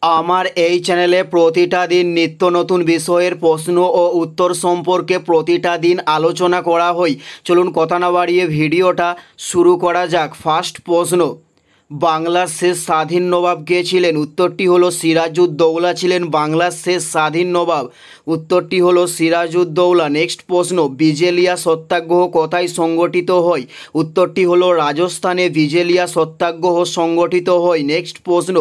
আমার এই চ্যানেলে প্রতিটা দিন নিত্য নতুন বিষয়ের প্রশ্ন ও উত্তর সম্পর্কে প্রতিটা দিন আলোচনা করা হয়। চলুন কথা না বাড়িয়ে ভিডিওটা শুরু করা যাক। ফার্স্ট প্রশ্ন, বাংলার শেষ স্বাধীন নবাব কে ছিলেন? উত্তরটি হলো সিরাজউদ্দৌলা ছিলেন বাংলার শেষ স্বাধীন নবাব। উত্তরটি হলো সিরাজউদ্দৌলা। নেক্সট প্রশ্ন, বিজেলিয়া সত্যাগ্রহ কোথায় সংগঠিত হয়? উত্তরটি হলো রাজস্থানে বিজেলিয়া সত্যাগ্রহ সংগঠিত হয়। নেক্সট প্রশ্ন,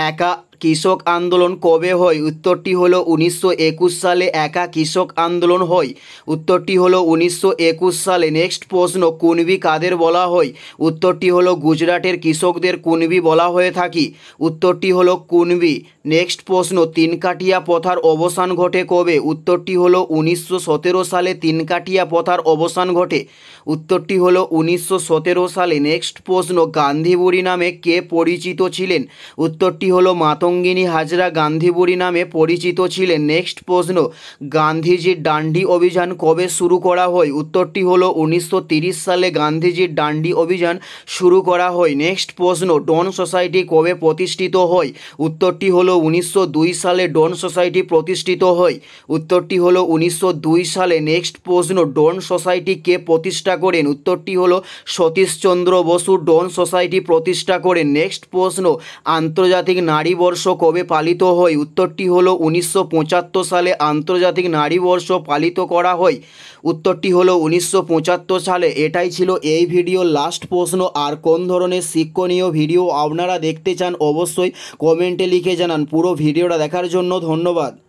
একা কৃষক আন্দোলন কবে হয়? উত্তরটি হলো 1921 সালে একা কৃষক আন্দোলন হয়। উত্তরটি হলো 1921 সালে। নেক্সট প্রশ্ন, কুণবি কাদের বলা হয়? উত্তরটি হলো গুজরাটের কৃষকদের কুণবি বলা হয়ে থাকে। উত্তরটি হলো কুণবি। নেক্সট প্রশ্ন, তিনকাঠিয়া প্রথার অবসান ঘটে কবে? উত্তরটি হলো 1917 সালে তিনকাঠিয়া প্রথার অবসান ঘটে। উত্তরটি হলো 1917 সালে। নেক্সট প্রশ্ন, গান্ধী বুড়ি নামে কে পরিচিত ছিলেন? উত্তরটি হলো মাতঙ্গিনী হাজরা গান্ধী বুড়ি নামে পরিচিত ছিলেন। নেক্সট প্রশ্ন, গান্ধীজির ডান্ডি অভিযান কবে শুরু করা হয়? উত্তরটি হলো 1930 সালে গান্ধীজির ডান্ডি অভিযান শুরু করা হয়। নেক্সট প্রশ্ন, ডন সোসাইটি কবে প্রতিষ্ঠিত হয়? উত্তরটি হলো 1902 সালে ডন সোসাইটি প্রতিষ্ঠিত হয়। উত্তরটি হলো 1902 সালে। নেক্সট প্রশ্ন, ডন সোসাইটি কে প্রতিষ্ঠা করেন? উত্তরটি হলো সতীশচন্দ্র বসু ডন সোসাইটি প্রতিষ্ঠা করেন। নেক্সট প্রশ্ন, আন্তর্জাতিক নারী বর্ষ কবে পালিত হয়? উত্তরটি হলো 1975 সালে আন্তর্জাতিক নারী বর্ষ পালিত করা হয়। উত্তরটি হলো 1975 সালে। এটাই ছিল এই ভিডিওর লাস্ট প্রশ্ন। আর কোন ধরনের শিক্ষণীয় ভিডিও আপনারা দেখতে চান অবশ্যই কমেন্টে লিখে জানান। পুরো ভিডিওটা দেখার জন্য ধন্যবাদ।